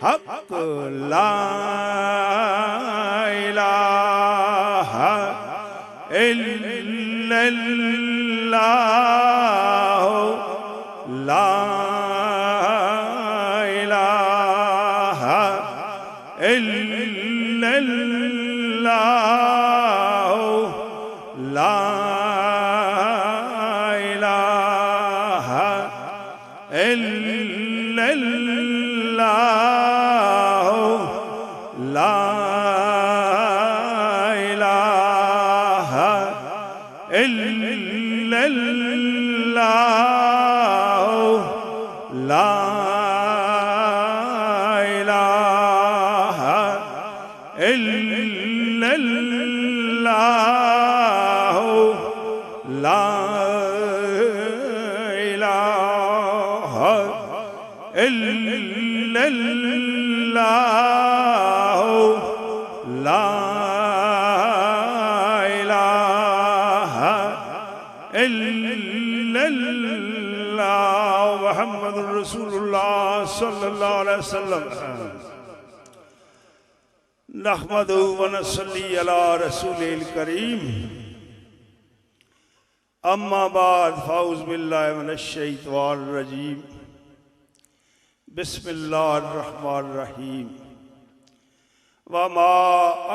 हक ला इलाहा इल्लल्लाह ला इलाहा इल्लल्लाह ला इलाहा इल्लल्लाह ला इलाहा इल्लल्लाह ला इलाहा इल्लल्लाह ला इलाहा इल्लल्लाह ला इलाहा इल्लल्लाह मुहम्मदुर रसूलुल्लाह सल्लल्लाहु अलैहि वसल्लम। नहमदुहु व नसल्ली अला रसूलिल करीम। अम्मा बाद फ़ाउज़ बिल्लाहि मिनश शैतानिर रजीम। बिस्मिल्लाहिर रहमानिर रहीम। व मा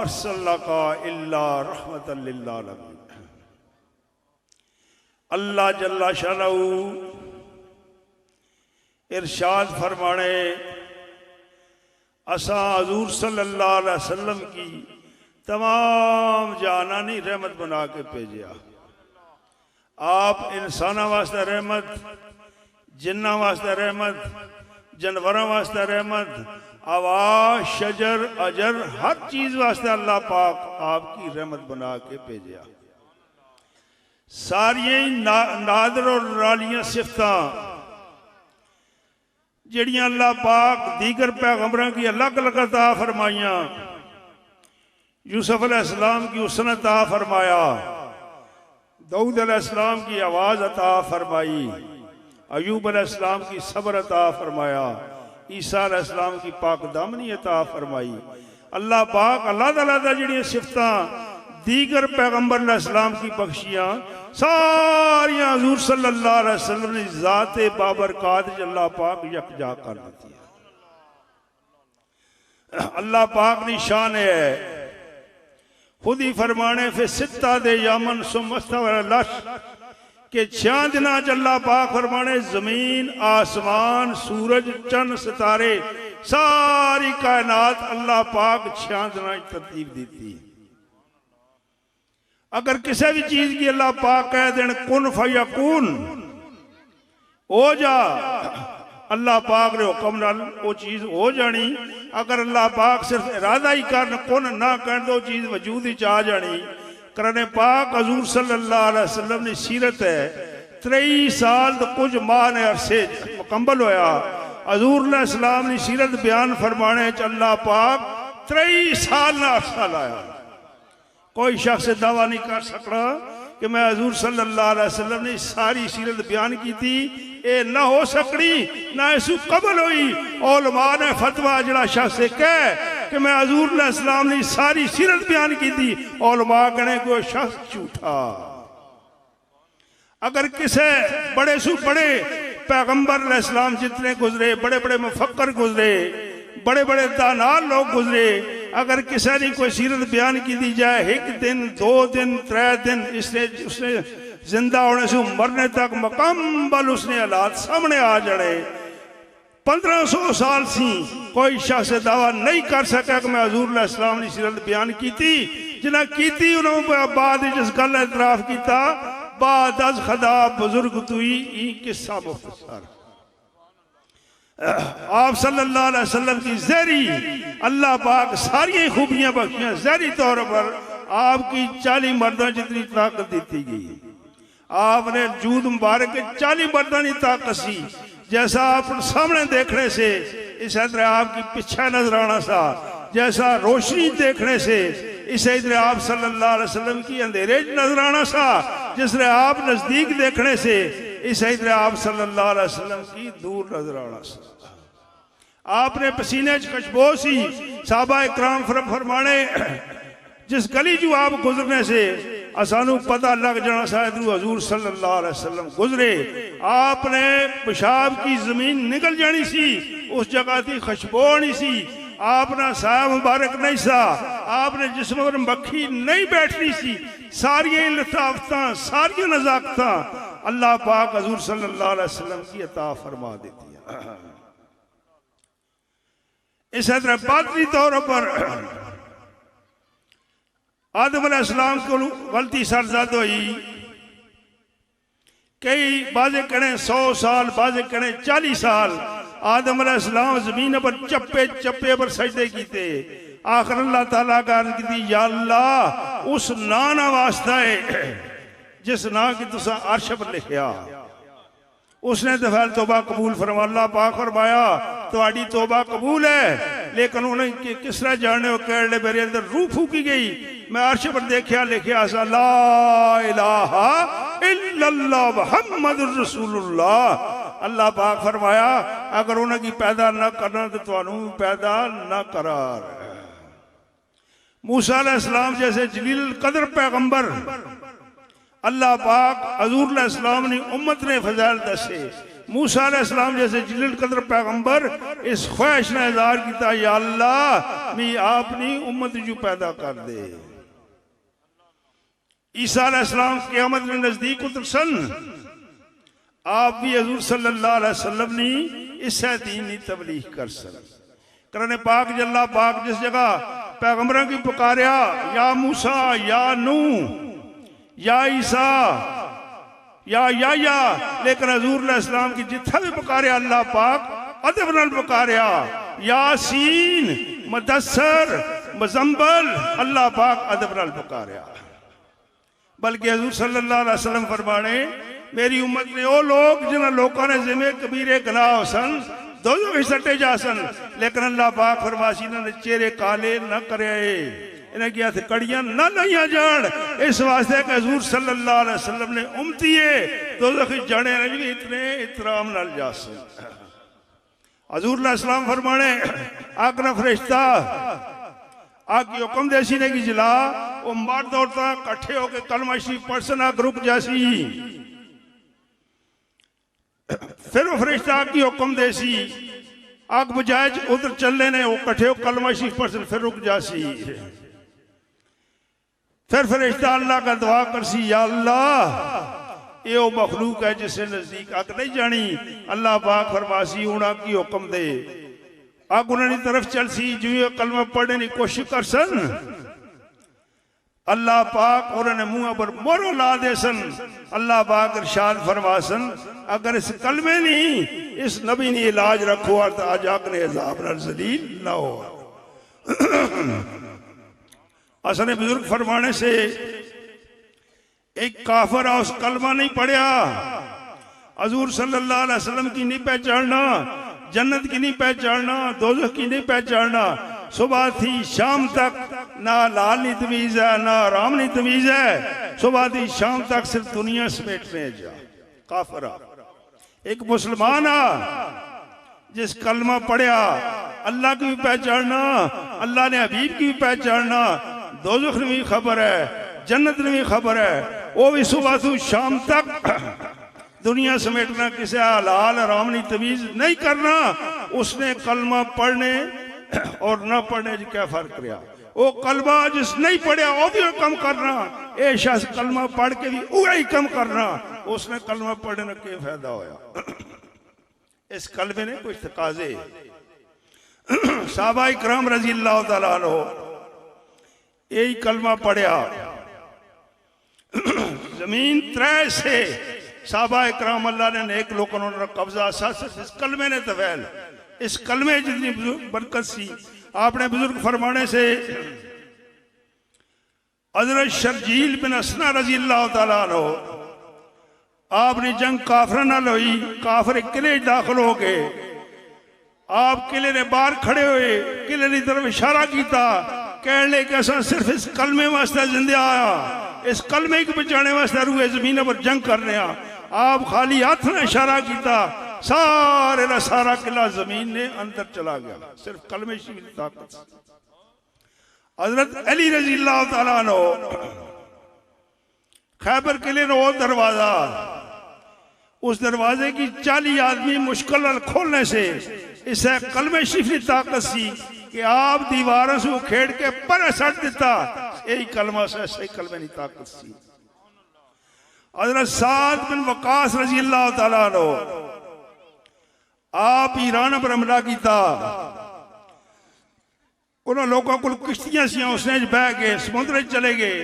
अर्सलनाका इल्ला रहमतल लिल आलमीन। अल्लाह जल्ला शानहू इरशाद फरमाने, असा हजूर सल्लल्लाहु अलैहि वसल्लम की तमाम जानानी रहमत बना के भेजा। आप इंसाना वास्ते रहमत, जिन्ना वास्ते रहमत, जानवरों वास्ते रहमत, आवाज शजर अजर हर चीज वास्ते अल्लाह पाक आपकी रहमत बना के भेजा। सारिया नादर और रालियां सिफतां जड़ियां अल्लाह पाक दीगर पैगंबरों की अलग अलग अता फरमाइया। यूसुफ अलैहिस्सलाम की हुस्न अता फरमाया, दाऊद अलैहिस्सलाम की आवाज अता फरमाई, अयूब अलैहिस्सलाम की सब्र अता फरमाया, ईसा अलैहिस्सलाम की पाक दामनी अता फरमाई। अल्लाह पाक अलग-अलग जड़ियां सिफतां दीगर पैगंबर अलैहिस्सलाम की बख्शियां सारियां हुजूर सल्लल्लाहु अलैहि वसल्लम ने ज़ाते बाबरकात अल्लाह पाक यकजा कर दी है। अल्लाह पाक की शान है, खुद ही फरमाने फिर सित्ता दे यामन सुमस्तवरलश के 6 दिन अल्लाह पाक फरमाने जमीन आसमान सूरज चंद सितारे सारी कायनात अल्लाह पाक 6 दिन तरतीब दी थी। अगर किसी भी चीज की अल्लाह पाक कह देन कुन फयकून हो जा, अल्लाह पाक ने हुक्म नाल वो चीज हो जानी। अगर अल्लाह पाक सिर्फ इरादा ही करन कुन ना कर दो चीज वजूद ही आ जानी। करने पाक हजूर सल्लल्लाहु अलैहि वसल्लम की सीरत है 23 साल तो कुछ माह ने अरसे मुकम्मल होया। हजूर अलैहिस्सलाम की सीरत बयान फरमाने अल्लाह पाक 23 साल ना अरसा लाया। कोई शख्स दावा नहीं कर सकता कि मैं हजूर सल्लल्लाहु अलैहि वसल्लम ने सारी सीरत बयान की थी। ये ना हो सकती ना इसू कबल हुई। उलमा ने फतवा जड़ा शख्स कह कि मैं हजूर अलैहिस्सलाम ने सारी सीरत बयान की थी, उलमा कहने कोई शख्स झूठा। अगर किसे बड़े सु बड़े पैगंबर अलैहिस्सलाम जितने गुजरे, बड़े बड़े मुफक्कर गुजरे, बड़े बड़े दानार लोग गुजरे, अगर किसी ने कोई सीरत बयान की दी जाए 1 दिन 2 दिन 3 दिन उसने जिंदा होने से मरने तक मुकम्मल उसने हालात सामने आ जाने। 1500 साल सी कोई शख्स दावा नहीं कर सका कि मैं हजूर अलैहिस्सलाम की सीरत बयान की थी। जिन्हें की थी उन्होंने बाद जिस गल एतराफ किया बाद अज खदा बुजुर्ग तुई किस्सा मुख्तसर। आप सल्लल्लाहु अलैहि वसल्लम की जहरी अल्लाह पाक सारी खूबियां बख्शियां। जहरी तौर पर आपकी 40 मर्दों जितनी ताकत दी गई। आपने जूद मुबारक 40 मर्दों की ताकत सी। जैसा आप सामने देखने से इस तरह आपकी पीछे नजर आना सा, जैसा रोशनी देखने से इसे तरह आप सल्लल्लाहु अलैहि वसल्लम की अंधेरे नजर आना सा, जिस तरह आप नजदीक देखने से इस तरह आप सल्लल्लाहु अलैहि वसल्लम की दूर नजर आना सा। आपने पसीने च खुशबू सी। साहबा इकराम फरमाने जिस गली चू आप गुजरने से सानू पता लग जाना सा इधरू हजूर सल्लल्लाहु अलैहि वसल्लम गुजरे। आपने पेशाब की जमीन निकल जानी सी, उस जगह की खुशबू आनी सी। आपना साया मुबारक नहीं सा, आपने जिस्म पर मक्खी नहीं बैठनी सी। सारिया लताफत सारिया नजाकत अल्लाह पाक हजूर सल्लल्लाहु अलैहि वसल्लम की अता फरमा देती है। इस तरह बातनी तौर पर आदम अलैहिस्सलाम को गलती सरजद हुई। कई बाजे कहने 100 साल, बाजे कहने 40 साल आदम अलैहिस्सलाम जमीन पर चप्पे चप्पे पर सजदे कीते। आखिर अल्लाह ताला का अर्ज की या अल्लाह उस ना ना वास्ता है जिस ना की तुसा अर्श पर लिखिया। उसने तो फिर तौबा कबूल फरमा। अल्लाह पाक फरमाया तुम्हारी तौबा कबूल है, लेकिन उन्हें किस तरह जाने हो कह ले मेरे अंदर रूह फूकी गई। मैं अर्श पर देखा लिखा ला इलाहा इल्लल्लाह मुहम्मदुर रसूलुल्लाह। अल्लाह पाक फरमाया अगर उन्हें की पैदा ना करना तो तुहानू पैदा ना करार। मूसा अलैहिस्सलाम जैसे जलील कदर पैगंबर अल्लाह पाक हजूर अलैहिस्सलाम ने उम्मत ने फजाइल दसे। मूसा अलैहिस्सलाम जैसे जलील कदर पैगंबर इस ख्वाहिश ने इज़हार किया या अल्लाह मैं अपनी उम्मत जो पैदा कर दे। ईसा अलैहिस्सलाम क़यामत में नजदीक उतरसन, आप भी हजूर सल्लल्लाहु अलैहि वसल्लम ने इससे दीन की तबलीग कर सन। करने पाक जल्ला पाक जिस जगह पैगंबरों की पुकारिया या मूसा या नूह या ईसा या लेकिन हजूर अलैहिस्सलाम की जिथा भी पुकारिया अल्लाह पाक अदब नाल पुकारिया। यासीन मुदस्सर मुज़म्मिल अल्लाह पाक अदब नाल पुकारिया। बल्कि हजूर सल्लल्लाहु अलैहि वसल्लम फरमाने मेरी उम्मत ने वो लोग जिन्होंने लोगों ने जिम्मे कबीरे गुनाह सन दोजों में सटे जा सन, लेकिन अल्लाह पाक फरमासी इन्होंने चेहरे काले न करे, इन्हें क्या थे कड़ियां ना लाइया जान। इस वास्ते कि हजूर सल्लल्लाहु अलैहि वसल्लम ने उम्मती है दोजख जाने भी इतने इतराम नाल जा सन। हजूर अलैहिस्सलाम फरमाने आग ना फरिश्ता आग की हुक्म देसी ने की जला वो मर्द औरतां कट्ठे होकर कलमा शरीफ पढ़सन आग रुक जासी। फिर वो फरिश्ता आग की हुक्म देसी आग बुझाए उधर चलने ने वो कट्ठे हो कलमा शरीफ पढ़सन फिर रुक जासी। फिर फरिश्ता अल्लाह का दुआ करसी या अल्लाह ये वो मखलूक है जिससे नजदीक आग नहीं जानी। अल्लाह पाक फरमासी उन आग की हुक्म दे आग उन्होंने तरफ चलसी जो कलमा पढ़ने की कोशिश कर सन। अल्लाह पाक उन्होंने मुंह पर मोरो ला दे सन। अल्लाह पाक इरशाद फरमासन अगर इस कलमे नहीं इस नबी ने इलाज रखो और आज आग ने अज़ाब नाल ज़लील ना हो। असने बुजुर्ग फरमाने से एक काफर उस कलमा नहीं पढ़िया हजूर सल्लल्लाहु अलैहि वसल्लम की नहीं पहचानना, जन्नत की नहीं पहचानना, दोज़ख की नहीं पहचानना। सुबह थी शाम तक ना लाल नहीं तमीज है ना आराम नहीं तमीज है। सुबह थी शाम तक सिर्फ दुनिया समेटने जा काफरा। एक मुसलमान आ जिस कलमा पढ़िया अल्लाह की भी पहचानना, अल्लाह ने हबीब की भी पहचानना, दोज़ख ने भी खबर है, जन्नत ने भी खबर है, वो भी सुबह से शाम तक दुनिया समेटना, किसी हलाल हराम नहीं तमीज नहीं करना। उसने कलमा पढ़ने और ना पढ़ने की क्या फर्क रहा। वो कलमा जिस नहीं पढ़िया वो भी कम करना, ए शख्स कलमा पढ़ के भी वही कम करना। उसने कलमा पढ़ने का क्या फायदा होया। इस कलमे ने कुछ तकाजे साहबा इकराम रज़ी अल्लाह तआला अन्हु यही कलमा पढ़िया जमीन त्रै से साहबा इकराम अल्लाह ने नेक लोगों ने कब्जा इस कलमे ने तवैल इस कलमे जितनी बरकत सी। आपने बुजुर्ग फरमाने से हज़रत शर्जील बिन असना रज़ी अल्लाह तआला अन्हु आपने जंग काफर नाल हुई। काफर किले दाखिल हो गए, आप किले ने बाहर खड़े हुए, किले की तरफ इशारा किया, कह ले कि असा सिर्फ इस कलमे वास्ते जिंदे आया, इस कलमे को बचाने वास्ते रूए जमीन पर जंग करने। आप खाली हाथ ने इशारा किया, सारे का सारा किला जमीन ने अंदर चला गया, सिर्फ कलमे शरीफ की ताकत से। हजरत अली रजी अल्लाह तआला अन्हु खैबर किले नो दरवाजा, उस दरवाजे की 40 आदमी मुश्किल खोलने से इसे कलमे शरीफ की ताकत सी कि आप दीवारों से उखेड़ के पर सट दिता, यही कलमा से सही कलमे की ताकत सी। हजरत साद बिन वकास रजी अल्लाह तआला अन्हु आप ईरान पर हमला किया, उन्होंने लोगों को किश्तियां सी, उसने बह गए समुद्र चले गए,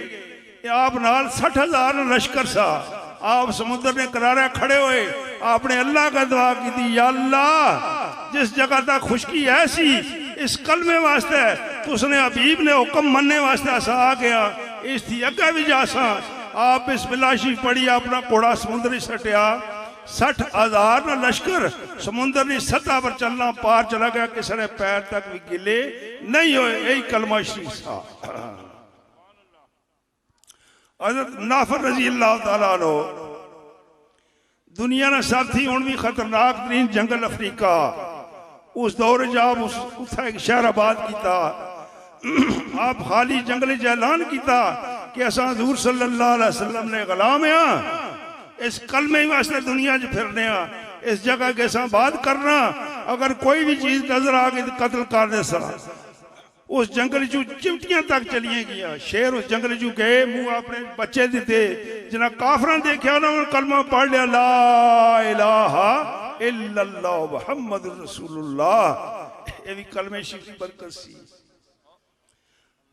आप नाल 60,000 लश्कर सा। आप समुद्र ने किनारे खड़े हुए, आपने अल्लाह का दुआ की थी, या अल्लाह जिस जगह तक खुशकी ऐसी इस कलमे वास्ते तो उसने हबीब ने हुक्म मनने वास्ते ऐसा आ गया, इस थी अगे भी जासा। आप बिस्मिल्लाह शरीफ पढ़ी, अपना घोड़ा समुद्र सटिया, 60,000 ना लश्कर समुद्र की सतह पर चलना पार चला गया, किसी ने पैर तक भी गिले नहीं हुए, यही कलमा शरीफ था। हज़रत नाफर रजी अल्लाह तआला अन्हु दुनिया ने साथी हूँ भी खतरनाक तरीन जंगल अफ्रीका, उस दौर जब उस एक शहर आबाद किया, आप खाली जंगल ऐलान किया कि असा हजूर सल्लल्लाहु अलैहि वसल्लम ने गुलाम आ, इस कलमे वास्ते दुनिया च फिरने, इस जगह के सा बात करना, अगर कोई भी चीज नजर आ गई तो कत्ल कर दे सा। उस जंगल चू चिमटियां तक चलिए गया, शेर उस जंगल चू गए, मुंह अपने बच्चे दिते, जिन्हें काफर देखा उन्होंने कलमा पढ़ लिया, ला इलाहा इल्लल्लाह मुहम्मदुर रसूलुल्लाह, ये भी कलमे शरीफ की बरकत सी।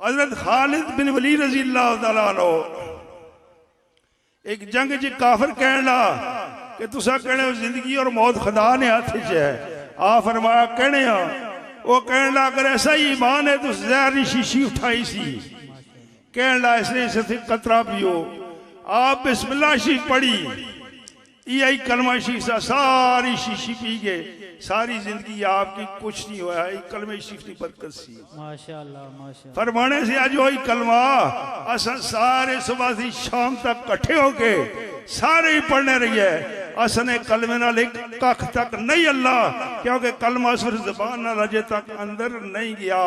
हजरत खालिद बिन वलीद रजी अल्लाह तआला अन्हु एक जंग च काफर कहने ला कि तुसा कहने जिंदगी और मौत खुदा ने हाथ च है, आ फरमाया कहने वो कहने ला अगर ऐसा ही ईमान है तो जहर की शीशी उठाई सी, कहने ला इसलिए इसे कतरा पियो। आप बिस्मिल्लाह शरीफ पढ़ी, यही कलमा शरीफ सा सारी शीशी पी गए, सारी जिंदगी आपकी कुछ नहीं हुआ, कलमे शरीफ की बरकत सी। माशाअल्लाह माशाअल्लाह। फरमाने से आज वही कलमा अस सारे सुबह से शाम तक इकट्ठे होके सारे ही पढ़ने रही है, असने कलमे नाल एक कख तक नहीं अल्लाह, क्योंकि कलमा सिर्फ ज़बान नाल अजे तक अंदर नहीं गया,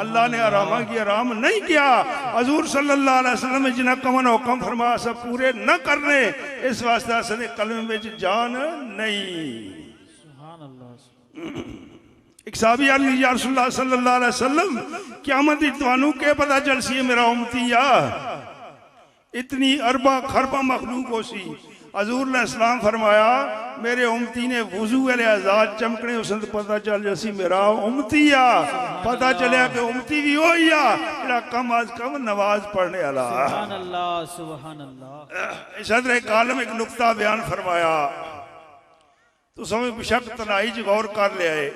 अल्लाह ने आरामा की आराम नहीं किया। हजूर सल्लल्लाहु अलैहि वसल्लम जिन्हें कमन हुक्म फरमाया सब पूरे न करने, इस वास्ते असने कलमे में जान नहीं। एक साहबी आली या रसूलुल्लाह सल्लल्लाहु अलैहि वसल्लम क़यामत दी तुहानू के पता चलसी है मेरा उम्मती आ, इतनी अरबा खरबा मखलूक होसी। हजूर ने इस्लाम फरमाया मेरे उम्मती ने वुजू वाले आजाद चमकने उस पता चल जैसी मेरा उम्मती आ, पता चलिया कि उम्मती भी वही आ जेड़ा कम अज कम नमाज पढ़ने वाला। सुभान अल्लाह सुभान अल्लाह। सदर कालम एक नुक्ता बयान फरमाया, तो समय बेशक तनाई च गौर कर लिया है।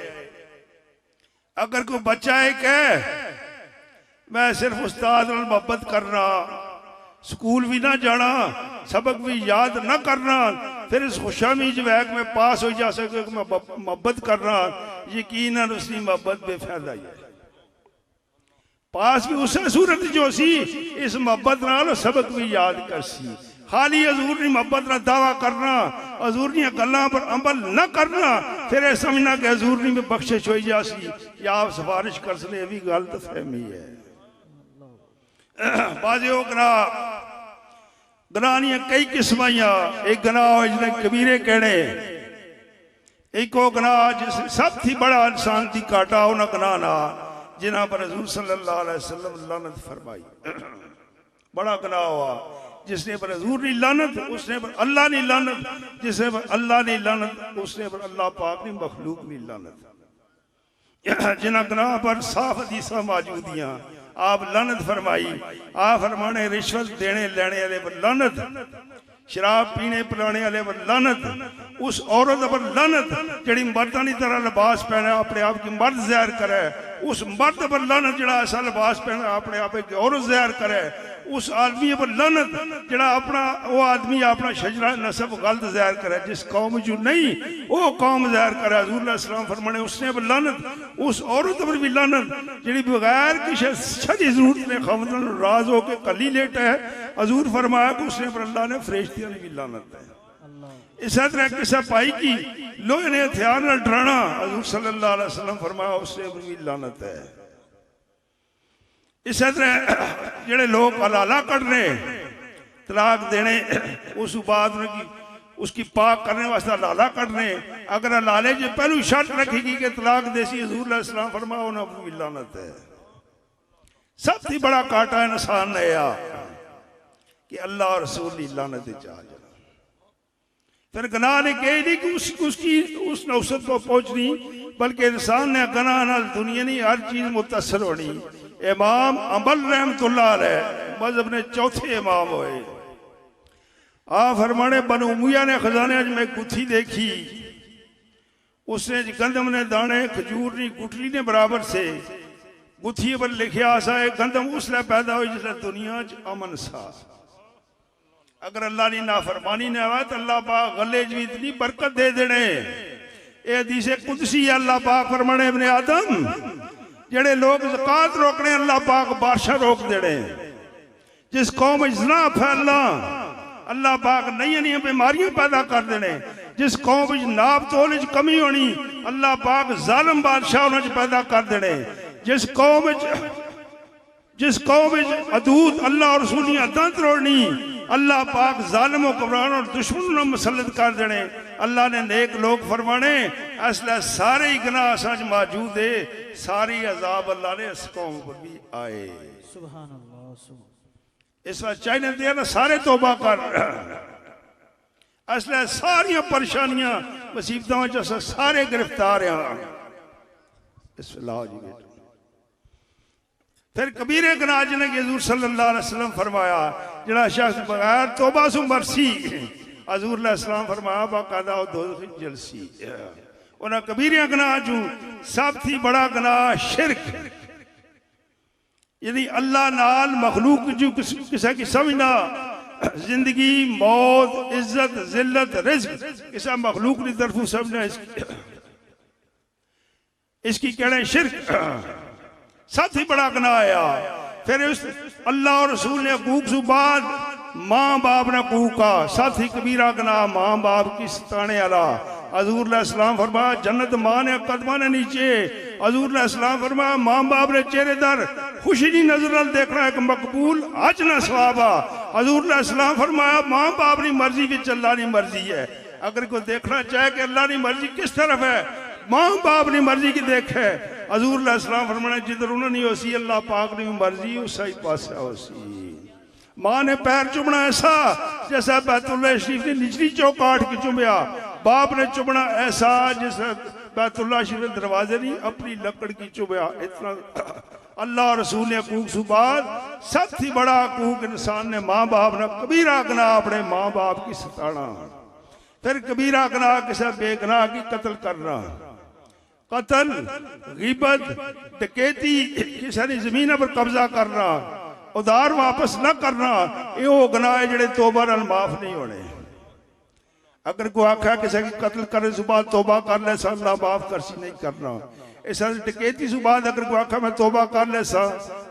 अगर कोई बच्चा है कह मैं सिर्फ उस्ताद नाल मोहब्बत करना, स्कूल भी ना जाना, सबक भी याद ना करना, फिर इस खुशामी जवैक में पास हो जा सके मैं मोहब्बत करना, यकीनन उसकी मोहब्बत बेफायदा है। पास भी उस सूरत जो सी इस मोहब्बत नाल सबक भी याद कर सी। खाली हजूर की मोहब्बत का दावा करना, हजूर दी गल्लां पर अमल न करना, फिर यह समझना कि हजूर की बख्शिश हो जासी या आप सिफारिश कर सके, भी गलत फहमी है। बाजे गनाह कई किस्म, एक गनाह जिन्हें कबीरे कहने, एक वो गनाह जिस सब थी बड़ा इंसान की काटा उन्हें गनाह ना जिन्हों पर हजूर सल्लल्लाहु अलैहि वसल्लम लानत फरमाई। बड़ा गनाह हुआ जिसने पर हजूर ने लानत, उसने पर अल्लाह ने लानत, जिसने पर अल्लाह ने लानत उसने पर अल्लाह पाक ने मखलूक ने लानत। जिन्हें गनाह पर साफ हदीसा मौजूदियां आप लानत फरमाई। आप फरमाने रिश्वत देने लेने वाले पर लानत, शराब पीने पिलाने वाले पर लानत, उस औरत पर लानत जड़ी मर्दां की तरह लिबास पहने अपने आप की मर्द ज़ाहिर करे, उस मर्द पर लानत जड़ा ऐसा लिबास पहने अपने आप की औरत ज़ाहिर करे, उस आदमी पर लानत जड़ा अपना वो आदमी अपना शजरा नसब गलत ज़ाहिर करे, जिस कौम जो नहीं वो कौम ज़ाहिर करे। हजूर अलैहिस्सलाम फरमाने उसने पर लानत, उस औरत पर भी लानत जी बगैर किसी शदी जरूरत ने खामदन राज होकर कली लेट है। हजूर फरमाया कि उसने पर अल्लाह ने फरिश्तियों ने भी लानत है। अल्लाह। इस तरह किसा पाई की लोहे ने हथियार न डराना, हजूर सल्लल्लाहु अलैहि वसल्लम फरमाया उससे भी लानत है। इस तरह जेड़े लोग हलाला कढ़ने तलाक देने उस बाद उसकी पाक करने वास्ते हलाला कढ़ने, अगर हलाले जो पहलू शर्त रखेगी कि तलाक देसी, हजूर अलैहि सलाम फरमाया उन्हें भी लानत है। सबसे बड़ा काटा इंसान है कि अल्लाह और रसूल की लानत चाह जाए। फिर गनाह ने कही नहीं कि उसकी उस नौसत को पहुंचनी, बल्कि इंसान ने गनाह नाल दुनिया नहीं हर चीज मुतासर होनी। इमाम अमल रहमतुल्लाह अलैह मजहब ने चौथे इमाम होए। आ फरमाने बनु उमैया ने खजाने में गुत्थी देखी, उसने गंदम ने दाने खजूर नी गुठली ने बराबर से गुत्थी पर लिखिया सा गंदम उसले पैदा हुई जिसले दुनिया च अमन सा। अगर अल्लाह की नाफरमानी ने आवा तो अल्लाह पाक गले च भी इतनी बरकत दे देने। ये हदीस कुदसी है, अल्लाह पाक फरमाने इब्ने आदम जेड़े लोग ज़कात रोकने अल्लाह पाक बादशाह रोक देने। जिस कौम में ज़ना फैलना अल्लाह पाक नई नई बीमारियां पैदा कर देने। जिस कौम में नाप तोल कमी होनी अल्लाह पाक जालिम बादशाह उन्हें पैदा कर देने। जिस कौम में अदूत अल्लाह और रसूल की हदां तोड़नी अल्लाह पाक जालिम हुक्मरान और दुश्मनों ने मुसल्लत कर देने। अल्लाह ने नेक लोग फरमाने असला सारे ही गनाह सच मौजूद है, सारी अजाब अल्लाह ने इस कौम पर भी आए। सुभान अल्लाह, सुभान। इस बार चाहिए दिया ना सारे तौबा कर, असला सारिया परेशानियां मुसीबतों सारे गिरफ्तार हैं। इस लाओ जी बेटा। फिर कबीरे गनाह जिन्हें हजूर सल्लल्लाहु अलैहि वसल्लम फरमाया जड़ा शख्स बगैर तौबा सु मरसी, हजूर अलैहि सलाम फरमाया बाकायदा दोज़ख जलसी। उन्हें कबीरे गनाह चू सब थी बड़ा गनाह शिरक, यानी अल्लाह नाल मखलूक जो किसी की समझना जिंदगी मौत इज्जत जिल्लत रिज़्क़ किसी मखलूक की तरफ समझना इसकी कहना शिरक सबसे बड़ा गनाह आया। फिर उस अल्लाह और रसूल ने हकूक से बाद माँ बाप ने हकूका सबसे कबीरा गनाह माँ बाप की सताने वाला। हजूर अलैहिस्सलाम फरमाया जन्नत माँ ने कदमा ने नीचे। हजूर अलैहिस्सलाम फरमाया माँ बाप ने चेहरे दर खुशी की नजर देखना एक मकबूल हज न सवाबा। हजूर अलैहिस्सलाम फरमाया माँ बाप की मर्जी की अल्लाह की मर्जी है। अगर कोई देखना चाहे कि अल्लाह की मर्जी किस तरफ है माँ बाप की मर्जी की देखे। हजूर अलैहिस्सलाम फरमाया जिधर उन्होंने होसी अल्लाह पाक की मर्जी उस ही पास होसी। माँ ने पैर चुमना ऐसा जैसा बैतुल्लाह शरीफ की निचली चौकाट की चुमया, बाप ने चुमना ऐसा जैसे बैतुल्लाह शरीफ दरवाजे नहीं अपनी लकड़ की चुमया। इतना अल्लाह रसूल ने हकूक सुबाद सबसे बड़ा हकूक इंसान ने माँ बाप ने कबीरा गनाह अपने माँ बाप की सताना। फिर कबीरा गनाह किसी बेगनाह की कत्ल करना, कत्ल गिबत डकैती किसी की जमीन पर कब्जा करना उधार वापस न करना ये गनाह जड़े तौबा नाल माफ नहीं होने। अगर कोई आख्या किसी की कत्ल करने से बाद तौबा कर ले सा अल्लाह माफ कर सी नहीं करना। इस डकैती से बाद अगर कोई आख्या मैं तौबा कर ले सा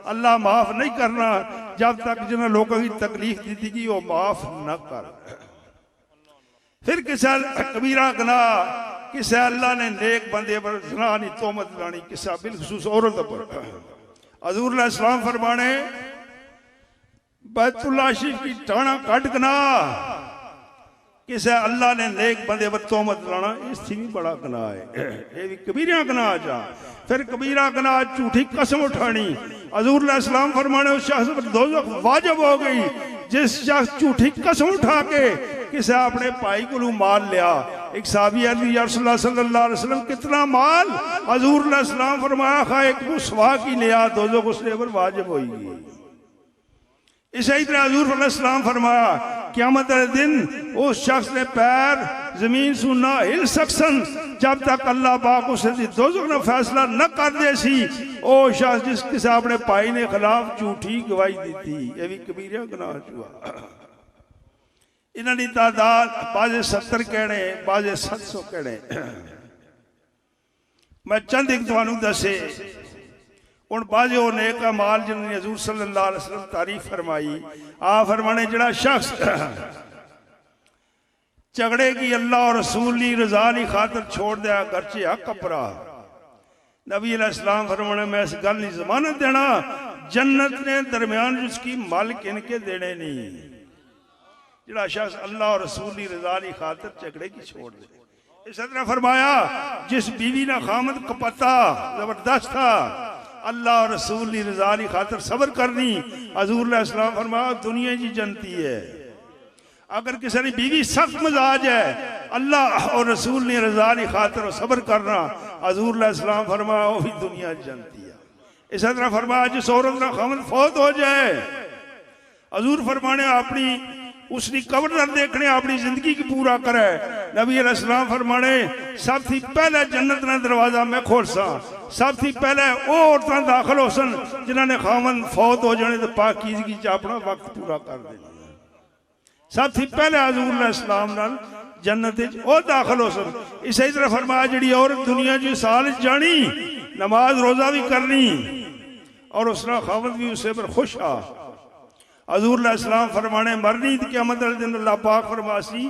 अल्लाह माफ नहीं करना जब तक जिन्हें लोगों की तकलीफ दी थी कि वो माफ न कर। फिर किसी कबीरा गनाह किसी अल्लाह ने नेक बंदे पर ज़ना नहीं तोहमत लानी किसी बिलखसूस औरत पर। हजूर अलैहिस्सलाम फरमाने बैतुल्लाह शरीफ की टाणा कट गनाह किसी अल्लाह ने नेक बंदे पर तोहमत लाना इससे भी बड़ा गनाह है। ये भी कबीरा गनाह जा। फिर कबीरा गनाह झूठी कसम उठानी। हजूर अलैहिस्सलाम फरमाने उस शख्स पर दोज़ख वाजिब हो गई जिस शख्स झूठी कसम उठा के किसी अपने भाई को माल लिया। एक साहबी या रसूलुल्लाह सल्लल्लाहु अलैहि वसल्लम कितना माल? हजूर अलैहिस्सलाम फरमाया खा एक मुसवा की लिया दोज़ख उसने पर वाजिब होगी। इसी तरह हजूर अलैहिस्सलाम फरमाया क़यामत के दिन उस शख्स ने पैर जमीन से ना हिल सकसन जब तक अल्लाह पाक उसे दोज़ख ने फैसला न कर दे सी। ओ शख्स जिस किसी अपने भाई ने खिलाफ झूठी गवाही दी थी। ये भी कबीरा गुनाह हुआ। इन्होंने तादाद बाजे 70 कहने बाजे 700 कहने। मैं चंद एक तुहानू दसे हूँ बाजे वो नेक माल जिन्होंने हजूर सल्लल्लाहु अलैहि वसल्लम तारीफ फरमाई। आ फरमाने जड़ा शख्स झगड़े की अल्लाह और रसूल की रजा की खातर छोड़ दिया गर्चे हक कपरा। नबी अलैहिस्सलाम फरमाने मैं इस गल की जमानत देना जन्नत ने दरमियान उसकी मालिक इनके देने नहीं। जिहड़ा शख्स अल्लाह और रसूल की रजा की खातर झगड़े की छोड़ दे। इस तरह फरमाया जिस बीवी ना खामद कपता जबरदस्त था अल्लाह और रसूल की रजा की खातर सब्र करनी। हजूर अलैहिस्सलाम फरमाया दुनिया जी जनती है। अगर किसी की बीवी सख्त मजाज है अल्लाह और रसूल ने रजा की खातर सब्र करना हजूर अलैहिस्सलाम फरमाया वो भी दुनिया जनती है। इस तरह फरमाया जिस औरत का खामद फौत हो जाए हजूर फरमाने अपनी उसकी कब्र न देखने अपनी जिंदगी की पूरा करे। नबी अलैहिस्सलाम फरमाने सब थी पहले जन्नत का दरवाजा मैं खोल सा सब थी पहले वो औरतें दाखिल हो सन जिन्होंने खामन फौत हो जाने तो पाकीज़गी च अपना वक्त पूरा कर देना। सब थी पहले हजूर अलैहिस्सलाम नाल जन्नत वो दाखिल हो सन। इसी तरह फरमाया जी औरत दुनिया जी साल जानी नमाज रोजा भी करनी और उसका खामन भी उसे पर खुश आ। हजूर अलैहिस्सलाम फरमाने मरनी क़यामत वाले दिन अल्लाह पाक फरमासी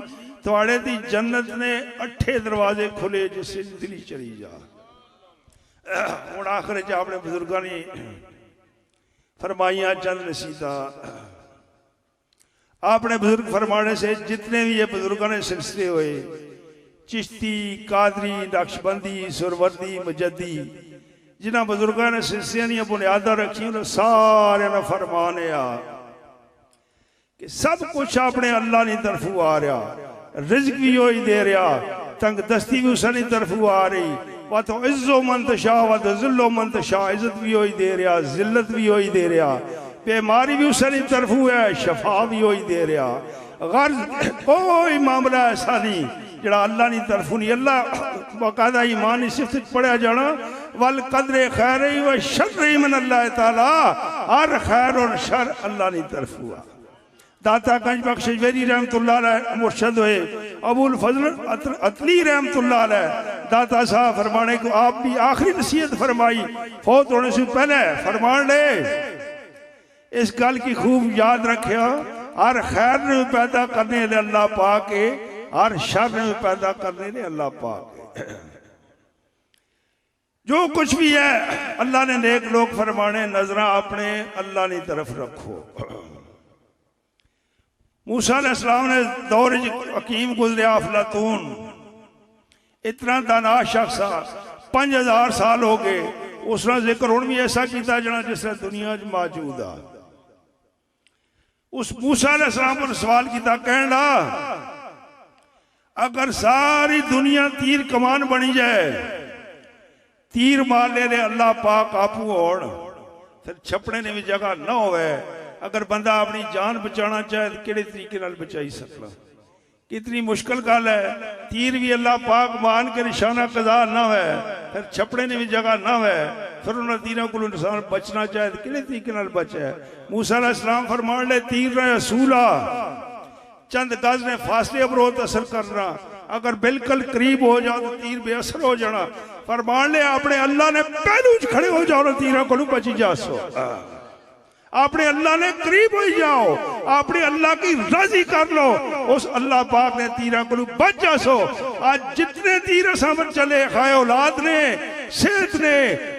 थोड़े दी जन्नत ने 8 दरवाजे खुले जिससे दिली चली जा। हुण आखिर च अपने बुजुर्गों ने फरमाइया चंद नसीहता अपने बुजुर्ग फरमाने से जितने भी ये बुजुर्गों ने सिलसिले हुए चिश्ती कादरी नक्शबंदी सुरवर्दी मुजद्दी जिन्होंने बुजुर्गों ने सिलसिले दी बुनियादा रखी उन्हें सारे ने फरमाने कि सब कुछ अपने अल्लाह की तरफों आ रहा रिज़्क भी वही दे रहा तंग दस्ती भी उसकी तरफों आ रही व तो इज्जो मंतशा व तो जिल्लो मंतशा इज्जत भी वही दे रहा जिल्लत भी वही दे रहा बीमारी भी उसकी तरफों है शफा भी वही दे रहा। गर्ज कोई मामला ऐसा नहीं जड़ा अल्लाह की तरफों नहीं। अल्लाह बाकायदा ईमान की सिफत पढ़िया जाना वल कदरे खैर व शर मन अल्लाह ताला हर खैर और शर अल्लाह की तरफों आ। दाता गंज बख्श वेरी रहमतुल्लाह अलैह मुर्शद हुए अबुल फजल अतली रहमतुल्लाह अलैह दाता साहब फरमाने को आप भी आखिरी नसीहत फरमाई फौत होने से पहले फरमान ले इस गल की खूब याद रखिया हर खैर ने पैदा करने ले अल्लाह पाक है हर शर ने पैदा करने ले अल्लाह पाक है। जो कुछ भी है अल्लाह ने नेक लोग फरमाने नजर अपने अल्लाह की तरफ रखो। मूसा अलैहिस्सलाम ने दौर हकीम गुजरिया अफलातून इतना दाना शख्स 5000 साल हो गए उसका जिक्र हूं भी ऐसा किया जाना जिस दुनिया मौजूद आ। उस मूसा अलैहिस्सलाम पर सवाल किया कहना अगर सारी दुनिया तीर कमान बनी जाए तीर मारने ले अल्लाह पाक आपू होण फिर छपने ने भी जगह ना होवे अगर बंदा अपनी जान बचाना चाहे तो किहड़े तरीके नाल बचाई सकता। कितनी मुश्किल गल है तीर भी अल्लाह पाक मान के निशाना कजा ना है फिर छपड़े ने भी जगह ना है फिर उन्होंने तीरों को इंसान बचना चाहे तो किहड़े तरीके नाल बचे। मूसा अलैहिस्सलाम फरमान ले तीर ने असूला चंद गज ने फासले अवरोध असर करना अगर बिल्कुल करीब हो जाओ तो तीर बेअसर हो जाना। फरमान ले अपने अल्लाह ने पहलू च खड़े हो जाओ तीरों को बची जा सो अपने अल्लाह ने करीब हो जाओ अपने अल्लाह की राजी कर लो उस अल्लाह पाक ने तीर को बच जा सो। आज जितने तीर सामर चले खाए औलाद ने सेहत ने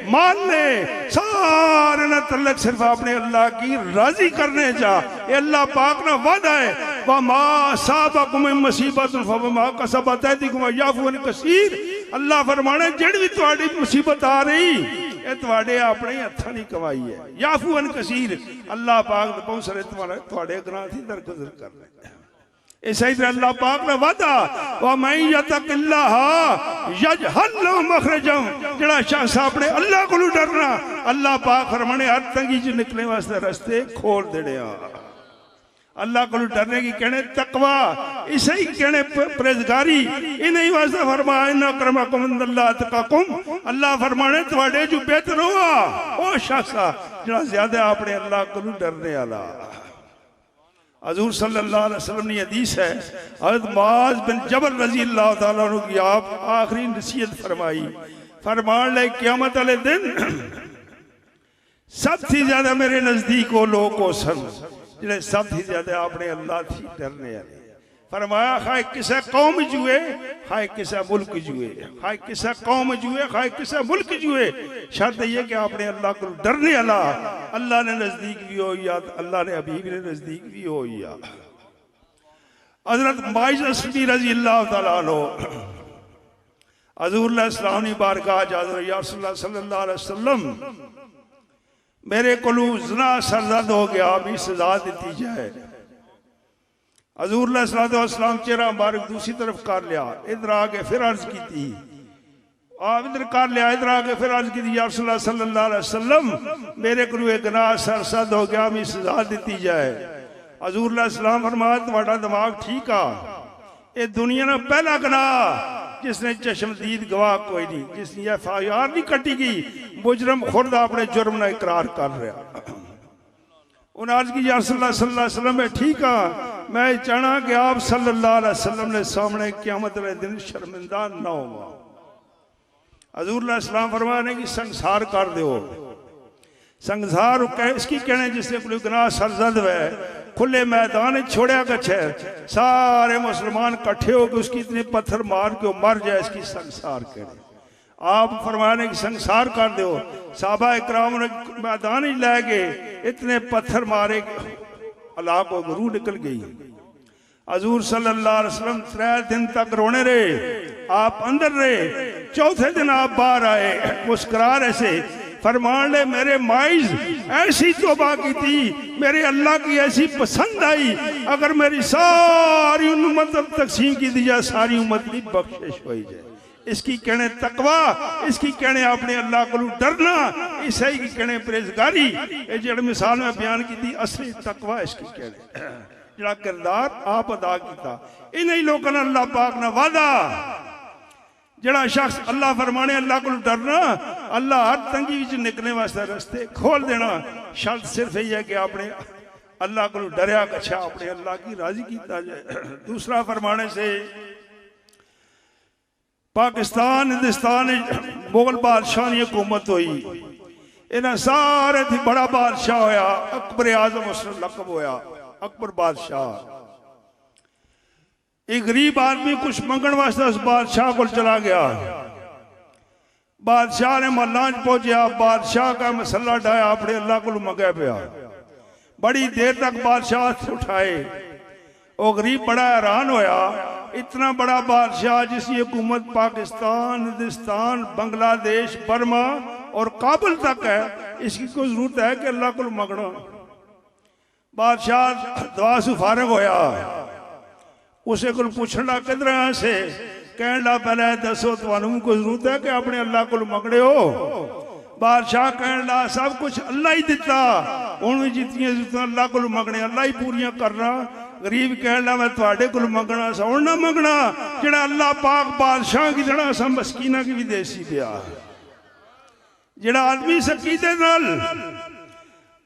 माल ने सारे न तल्लक सिर्फ अपने अल्लाह की राजी करने जा। ये अल्लाह पाक ना वादा है वमा साबकुम मुसीबत फबमा कसबत ऐदिकुम याफू अन कसीर। अल्लाह फरमाने जेड़ी भी तुम्हारी मुसीबत आ रही ये तुम्हारे अपने हथा की कमाई है याफू अन कसीर। अल्लाह पाक बहुत सारे तुम्हारे गुनाह थी दरगुजर कर रहे। इसी तरह अल्लाह पाक ने वादा व मैं यतकिल्लाह यजहल लहु मखरजम जेड़ा शख्स अपने अल्लाह को डरना अल्लाह पाक फरमाने हर तंगी च निकलने वास्ते रास्ते खोल देने। अल्लाह को डरने की कहने तकवा इसे ही कहने परहेजगारी इन्हीं वास्ते फरमाया इन्ना अक्रमकुम इंदल्लाह अतकाकुम। अल्लाह फरमाने तुम्हारे जो बेहतर हुआ वो शख्स जरा ज्यादा अपने अल्लाह को डरने वाला। हजूर सल्लल्लाहु अलैहि वसल्लम की हदीस है हज़रत मुआज़ बिन जबल रज़ी अल्लाह तआला अन्हु की आप आखिरी नसीहत फरमाई फरमान ले क़यामत वाले दिन सबसे ज्यादा मेरे नजदीक वो लोग हो सन जिन्हें सबसे ज्यादा अपने अल्लाह थी डरने वाले फरमाया खाए किसा कौम जुए खाए किसा मुल्क जुए, खाए किसा कौम जुए खाए किसा मुल्क जुए, शर्त यह कि आपने अल्लाह को डरने वाला अल्लाह ने नजदीक भी हो या अल्लाह ने हबीब ने नजदीक भी हो या। हजरत माइज असदी रजी अल्लाह तआला अन्हु हजूर अलैहिस्सलाम नी बारगाह जादर या सल्लल्लाहु अलैहि वसल्लम मेरे कोलू ज़ना सरजद हो गया, भी सजा दी जाए। हजूर अलैहिस्सलाम चेहरा मुबारक दूसरी तरफ कर लिया, इधर आके फिर अर्ज की थी, आप इधर कर लिया, इधर आके फिर अर्ज की थी या सल्लल्लाहु अलैहि वसल्लम मेरे को एक गुनाह सरसद हो गया, भी सजा दी जाए। हजूर अलैहिस्सलाम फरमाया तुम्हारा दिमाग ठीक आ, ये दुनिया ने पहला गुनाह जिसने चश्मदीद गवाह कोई नहीं, जिसने FIR नहीं कटी गई, मुजरम खुद अपने जुर्म ना इकरार कर रहा। उन्हें अर्ज की या सल्लल्लाहु अलैहि वसल्लम में ठीक आ, मैं चाहना कि आप सल्लल्लाहु अलैहि वसल्लम ने सामने क़यामत वाले दिन शर्मिंदा ना हो। हजूर अलैहिस्सलाम फरमाने की संसार कर दो, संसार इसकी कहने जिसने कोई गुनाह सरजद है खुले मैदान छोड़या गछ है, सारे मुसलमान इकट्ठे होकर उसकी इतने पत्थर मार के मर जाए, इसकी संसार करे। आप फरमाने की संसार कर दो, साहबा इकराम ने मैदान ही लै गए, इतने पत्थर मारे अल्लाह को रूह निकल गई। हजूर सल्लल्लाहु अलैहि वसल्लम 3 दिन तक रोने रहे, आप अंदर रहे, चौथे दिन आप बाहर आए मुस्कुरा रहे से फरमान ले मेरे माइज ऐसी तौबा की थी, मेरे अल्लाह की ऐसी पसंद आई, अगर मेरी सारी उम्मत तकसीम की दी जाए सारी उम्मत की बख्शिश हो जाए। इसकी कहने तकवा, इसकी कहने अपने अल्लाह को डरना, इसे की कहने परहेजगारी। ये जो मिसाल में बयान की थी असली तकवा इसकी कहने जरा किरदार आप अदा किया। इन्हीं लोगों ने अल्लाह पाक ने वादा जड़ा शख्स अल्लाह फरमाने अल्लाह को डरना, अल्लाह हर तंगी विच निकलने वास्ते रस्ते खोल देना। शर्त सिर्फ यही है कि आपने अल्लाह को डरिया अच्छा अपने अल्लाह की राजी किया जाए। दूसरा फरमाने से पाकिस्तान हिंदुस्तान मुगल बादशाह की हुकूमत हुई, इन्हें सारे थी बड़ा बादशाह होया, अकबर आजम उसने लकब होया अकबर बादशाह। एक गरीब आदमी कुछ मंगण वास्ते उस बादशाह को चला गया, बादशाह ने महल्ला पहुंचा, बादशाह का मसला ढाया, अपने अल्लाह को मंगा पिया। बड़ी देर तक बादशाह हाथ उठाए, वो गरीब बड़ा हैरान होया, इतना बड़ा बादशाह जिसकी हुकूमत पाकिस्तान हिंदुस्तान बांग्लादेश बर्मा और काबुल तक है, इसकी कोई जरूरत है कि अल्लाह को मंगना। बादशाह दुआ से फारग होया, उसे को पूछना किधर से, कहने लगा पहले दसो तुहानू कोई जरूरत है कि अपने अल्लाह को मंगने हो। बादशाह कहने लगा सब कुछ अल्लाह ही दिता, हूँ जितनी जरूरत अल्लाह को मंगने, अल्लाह ही पूरियां करना। गरीब कहने लगा मैं थोड़े को मंगना सा, हूँ ना मंगना जड़ा अल्लाह पाक बादशाह की देना सा मस्कीना की भी देसी पिया। जड़ा आदमी सकीदे नाल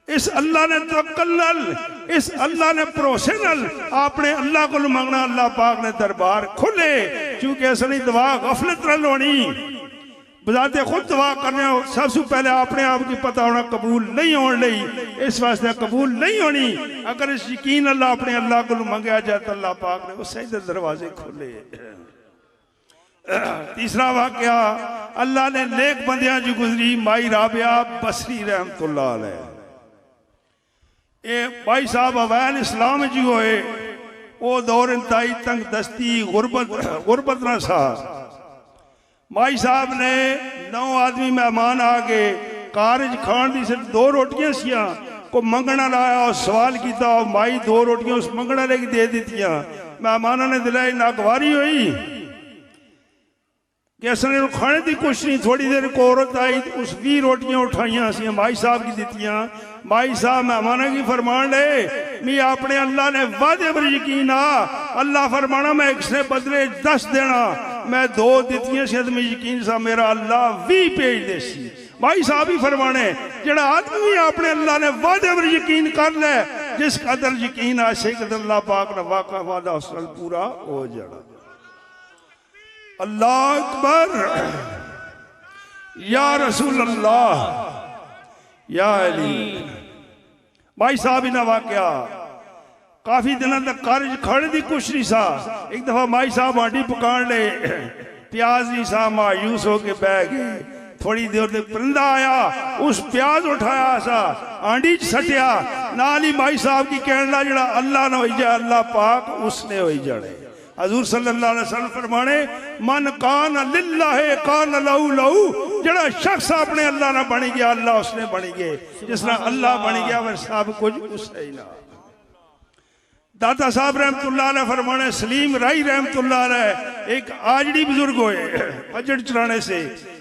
इस अल्लाह ने तवक्कल नाल, इस अल्लाह ने भरोसे नाल अपने अल्लाह को मंगना, अल्लाह पाक ने दरबार खोले। क्योंकि असली दुआ गफलत नाल होनी, बजाते खुद दुआ करने सबसे पहले अपने आप की पता होना कबूल नहीं होने लई, इस वास्ते कबूल नहीं होनी। अगर इस यकीन अल्लाह अपने अल्लाह को मंगया जाए तो अल्लाह पाक ने उस सही दरवाजे खोले। तीसरा वाकया अल्लाह ने नेक बंदियां जो गुजरी, माई राबिया बसरी रहमतुल्लाह अलैह, ये भाई साहब अवैन इस्लाम जी होए, वो दौर इंतहाई तंग दस्ती गुरबत ना सा। माई साहब ने 9 आदमी मेहमान आ गए, कारज खान की सिर्फ 2 रोटियां सियां, को मंगना लाया और सवाल किया, और माई 2 रोटियां उस मंगने वाले की दे दी। मेहमानों ने दिलाई नागवारी हुई कि असने खाने की कुछ नहीं। थोड़ी देर को औरत आई, उस 20 रोटियां उठाइया असियां माई साहब की दित्तियां। माई साहब मेहमाना की फरमान ले, मैं अपने अल्लाह ने वादे पर यकीन आ, अल्लाह फरमाना मैं इसने बदले 10 देना, मैं 2 दित्तियां से मैं यकीन सा मेरा अल्लाह 20 भेज दे सी। माई साहब ही फरमाने जड़ा आदमी अपने अल्लाह ने वादे पर यकीन कर ले, जिस कदर यकीन आशे कदर अल्लाह पाक ने वाका वादा उस पूरा हो जाना। अल्लाह अकबर, या रसूल अल्लाह, या अली। भाई साहब इन्हें वाकया काफी दिनों तक कारज खड़े दी कुछ नहीं सा। एक दफा माई साहब आंटी पकाड़ ले, प्याज नहीं सा, मायूस होके बह गए। थोड़ी देर तक परिंदा आया, उस प्याज उठाया सा, आंडी च सटिया, नाल ही माई साहब की कहना जड़ा अल्लाह ना होई जाए अल्लाह पाक उसने होई जाने। हजूर सल्लल्लाहु अलैहि वसल्लम फरमाने मन कान लिल्लाह कान लहू लहू, जड़ा शख्स अपने अल्लाह ना बन गया अल्लाह उसने बन गए। जिस तरह अल्लाह बन गया वह सब कुछ उसने ही ना। दाता साहब रहमतुल्लाह अलैह फरमाने सलीम राई रहमतुल्लाह अलैह एक आजड़ी बुजुर्ग होए अजड़ चलाने से।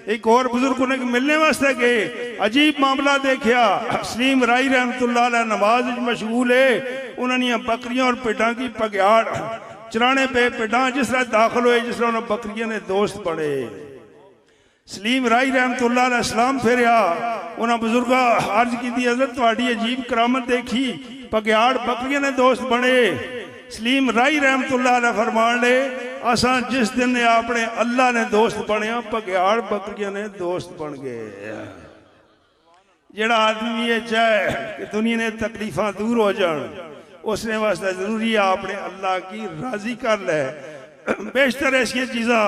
एक और बुजुर्ग उन्हें मिलने वास्ते गए, अजीब मामला देखा। सलीम राई रहमतुल्लाह अलैह नमाज मशगूल है, उन्होंने बकरियां और पिड्डां की पग्याड़ चराने पे पिड्डां जिस तरह दाखिल हुए जिस तरह उन्हें बकरियां ने दोस्त पड़े। सलीम राई रहमतुल्लाह अलैह सलाम फेरिया, उन्हें बुजुर्ग अर्ज की हज़रत तुहाडी अजीब करामत देखी, पग्याड़ बकरियां ने दोस्त बने। सलीम राई रहमतुल्लाह अलैह फरमान ले असा जिस दिन अपने अल्लाह ने दोस्त बनया पग्याड़ बकरियां ने दोस्त बन गए। जेड़ा आदमी ये चाहे कि दुनिया ने तकलीफा दूर हो जान, उसने वास्ते जरूरी है अपने अल्लाह की राजी कर ले। बेशतर ऐसी चीज़ा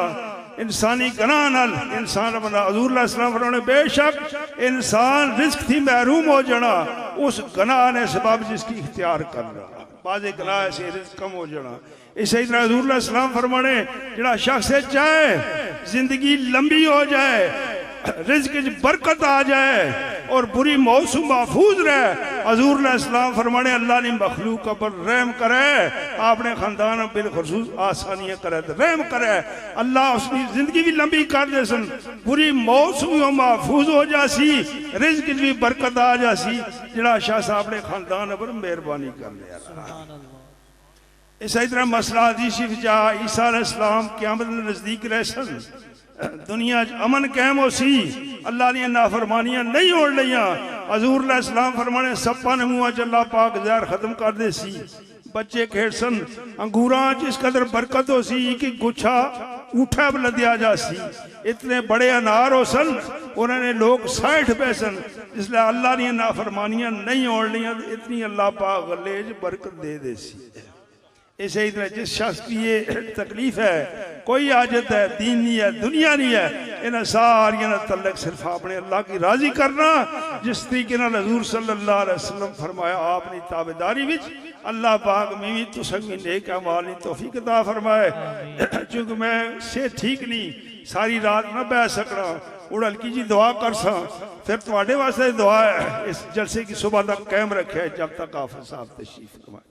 इंसानी गनाह नाल इंसान बना। हजूर अलैहिस्सलाम फरमाने बेशक इंसान रिस्क थी महरूम हो जाना उस गनाह ने सबब जिसकी इख्तियार करना, बाज़े गनाह से रिस्क कम हो जाना। इसी तरह हजूर अलैहिस्सलाम फरमाने जड़ा शख्स चाहे जिंदगी लंबी हो जाए, रिज़्क़ में बरकत आ जाए और बुरी मौत से महफूज रहे, हजूर अलैहिस्सलाम फरमाने अल्लाह ने मखलूक पर रहम करे, आपने खानदान बिलखुसूस आसानियां करे, रहम करे। अल्लाह उसकी जिंदगी भी लंबी कर दे सन, बुरी मौत से भी महफूज हो जासी, रिज़्क़ में भी बरकत आ जासी। जड़ा शख्स अपने खानदान पर मेहरबानी कर ले। इसी तरह मसला हदीस जा ईसा अलैहिस्सलाम क़यामत नजदीक रह सन, दुनिया अमन कायम हो सी, अल्लाह ने नाफरमानियां नहीं होड़ लिया। हजूर अलैहिस्सलाम फरमाने सप्पा ने मुँह च अल्लाह पाक जहर खत्म कर दे सी। बच्चे खेड़ सन, अंगूरां च इस कदर बरकत हो सी कि गुच्छा ऊठा लद्या जा सी। इतने बड़े अनार हो सन, उन्होंने लोग 60 पे सन, इसलिए अल्लाह ने नाफरमानियां नहीं होड़ लिया। इतनी अल्लाह पाक गले च बरकत दे सी। इसी तरह जिस शख्स की ये तकलीफ है, कोई आजत है, दीन नहीं है, दुनिया नहीं है, इन्हें सारिया तल्लक सिर्फ अपने अल्लाह की राजी करना। जिस तरीके हजूर सल्लल्लाहु अलैहि वसल्लम फरमाया अपनी ताबेदारी विच अल्लाह पाक में भी तुसक भी नेक अमाल की तौफीक अता फरमाए। चूंकि मैं सेहत ठीक नहीं, सारी रात ना बह सकना, और हल्की जी दुआ कर सा, फिर थोड़े वास्ते दुआ है इस जलसे की सुबह तक कायम रखे जब तक हाफिज़ साहब तशरीफ फरमाए।